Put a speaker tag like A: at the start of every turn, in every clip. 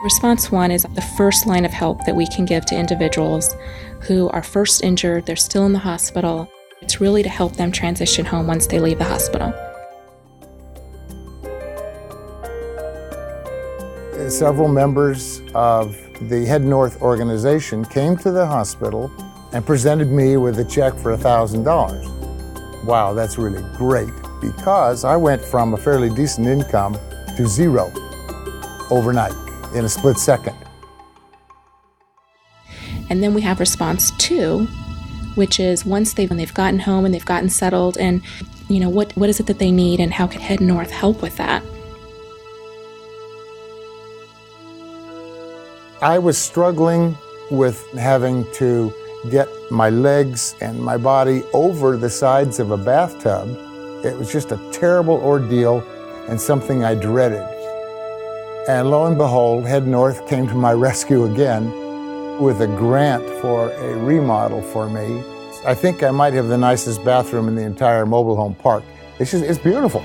A: Response 1 is the first line of help that we can give to individuals who are first injured, they're still in the hospital. It's really to help them transition home once they leave the hospital.
B: Several members of the HeadNorth organization came to the hospital and presented me with a check for $1,000. Wow, that's really great, because I went from a fairly decent income to zero overnight in a split second.
A: And then we have response 2, which is once they've gotten home and they've gotten settled, and what is it that they need and how can HeadNorth help with that?
B: I was struggling with having to get my legs and my body over the sides of a bathtub. It was just a terrible ordeal and something I dreaded. And lo and behold, HeadNorth came to my rescue again with a grant for a remodel for me. I think I might have the nicest bathroom in the entire mobile home park. It's beautiful.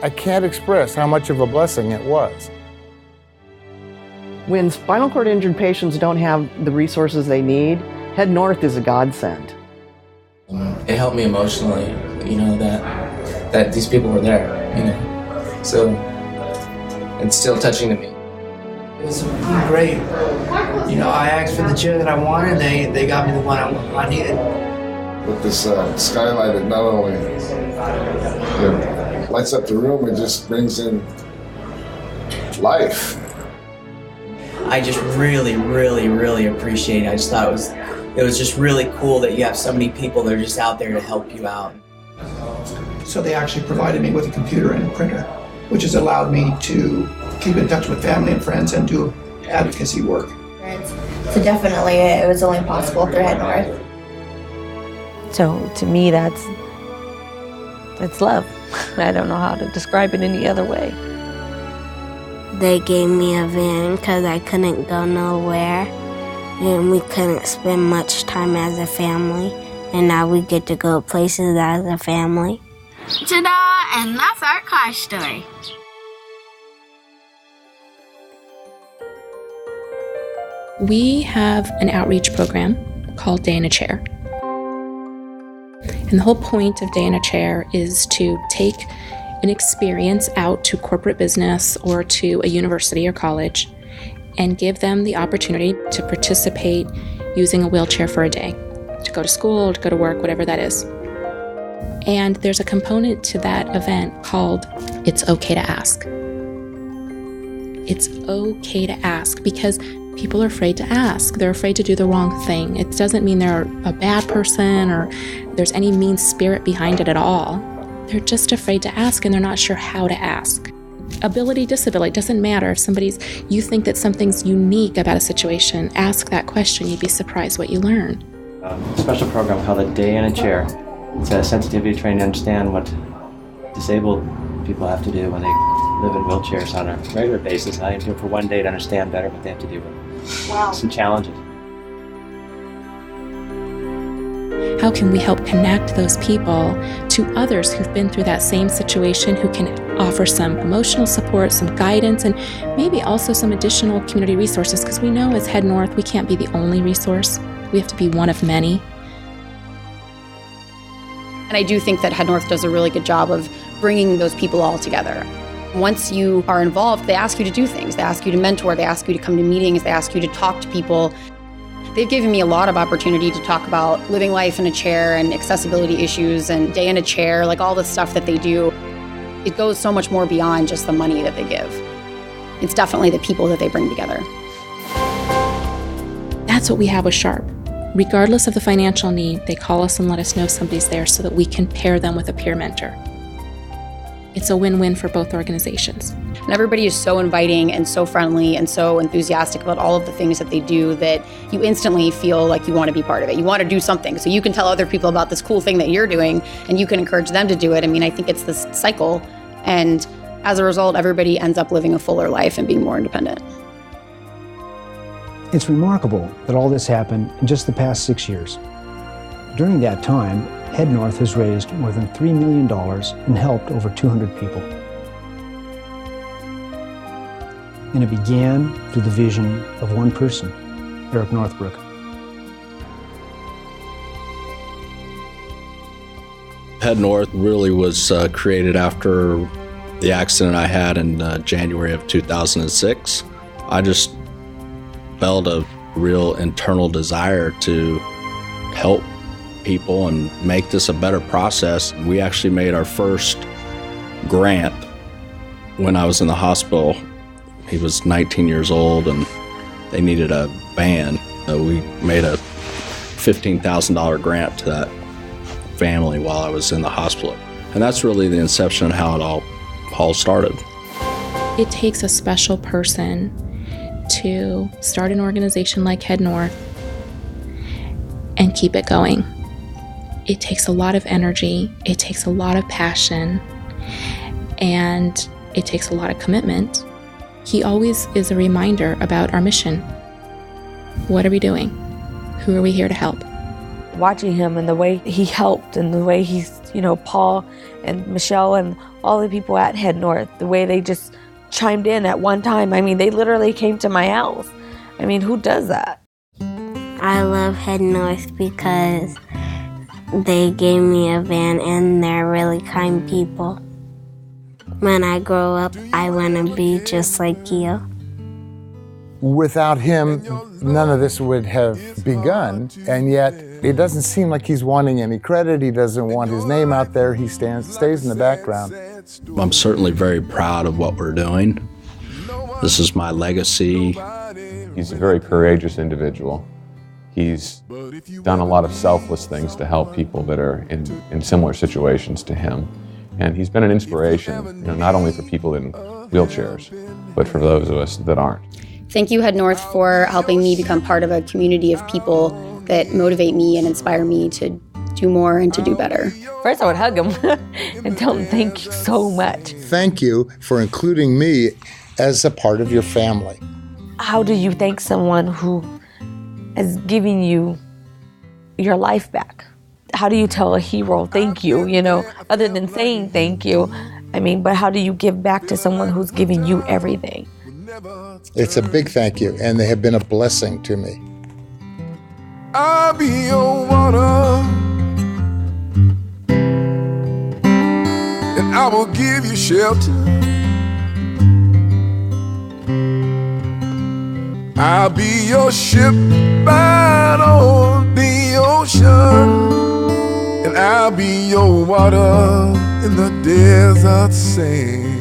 B: I can't express how much of a blessing it was.
C: When spinal cord injured patients don't have the resources they need, HeadNorth is a godsend.
D: It helped me emotionally, that these people were there, So it's still touching to me.
E: It was great. I asked for the chair that I wanted, and they got me the one I needed.
F: With this skylight, it not only lights up the room, it just brings in life.
E: I just really, really, really appreciate it. I just thought it was just really cool that you have so many people that are just out there to help you out.
G: So they actually provided me with a computer and a printer, which has allowed me to keep in touch with family and friends and do advocacy work.
H: So definitely it was only possible through HeadNorth.
I: So to me, that's love. I don't know how to describe it any other way.
J: They gave me a van because I couldn't go nowhere and we couldn't spend much time as a family, and now we get to go places as a family.
H: Ta-da! And that's our car story.
A: We have an outreach program called Day in a Chair. And the whole point of Day in a Chair is to take an experience out to corporate business or to a university or college and give them the opportunity to participate using a wheelchair for a day, to go to school, to go to work, whatever that is. And there's a component to that event called It's Okay to Ask. It's okay to ask because people are afraid to ask. They're afraid to do the wrong thing. It doesn't mean they're a bad person or there's any mean spirit behind it at all. They're just afraid to ask and they're not sure how to ask. Ability, disability, doesn't matter. If you think that something's unique about a situation, ask that question. You'd be surprised what you learn.
K: A special program called A Day in a Chair. It's a sensitivity training to understand what disabled people have to do when they live in wheelchairs on a regular basis. And I do it for one day to understand better what they have to do with some challenges.
A: How can we help connect those people to others who've been through that same situation, who can offer some emotional support, some guidance, and maybe also some additional community resources? Because we know as HeadNorth, we can't be the only resource. We have to be one of many.
L: And I do think that HeadNorth does a really good job of bringing those people all together. Once you are involved, they ask you to do things. They ask you to mentor. They ask you to come to meetings. They ask you to talk to people. They've given me a lot of opportunity to talk about living life in a chair and accessibility issues and Day in a Chair, like all the stuff that they do. It goes so much more beyond just the money that they give. It's definitely the people that they bring together.
A: That's what we have with Sharp. Regardless of the financial need, they call us and let us know somebody's there so that we can pair them with a peer mentor. It's a win-win for both organizations.
L: And everybody is so inviting and so friendly and so enthusiastic about all of the things that they do that you instantly feel like you want to be part of it. You want to do something so you can tell other people about this cool thing that you're doing and you can encourage them to do it. I mean, I think it's this cycle, and as a result, everybody ends up living a fuller life and being more independent.
M: It's remarkable that all this happened in just the past 6 years. During that time, HeadNorth has raised more than $3 million and helped over 200 people. And it began through the vision of one person, Eric Northbrook.
N: HeadNorth really was created after the accident I had in January of 2006. I just felt a real internal desire to help people and make this a better process. We actually made our first grant when I was in the hospital. He was 19 years old and they needed a van. We made a $15,000 grant to that family while I was in the hospital. And that's really the inception of how it all started.
A: It takes a special person to start an organization like HeadNorth and keep it going. It takes a lot of energy, it takes a lot of passion, and it takes a lot of commitment. He always is a reminder about our mission. What are we doing? Who are we here to help?
I: Watching him and the way he helped and the way he's, Paul and Michelle and all the people at HeadNorth, the way they just chimed in at one time. I mean, they literally came to my house. I mean, who does that?
J: I love HeadNorth because they gave me a van and they're really kind people. When I grow up, I want to be just like you.
B: Without him, none of this would have begun, and yet it doesn't seem like he's wanting any credit. He doesn't want his name out there. He stays in the background.
N: I'm certainly very proud of what we're doing. This is my legacy.
O: He's a very courageous individual. He's done a lot of selfless things to help people that are in similar situations to him. And he's been an inspiration, not only for people in wheelchairs, but for those of us that aren't.
L: Thank you, HeadNorth, for helping me become part of a community of people that motivate me and inspire me to do more and to do better.
I: First, I would hug him and tell him thank you so much.
B: Thank you for including me as a part of your family.
I: How do you thank someone who is giving you your life back? How do you tell a hero thank you, other than saying thank you? I mean, but how do you give back to someone who's giving you everything?
B: It's a big thank you, and they have been a blessing to me.
P: I'll be your water, and I will give you shelter. I'll be your ship out on the ocean, and I'll be your water in the desert sand.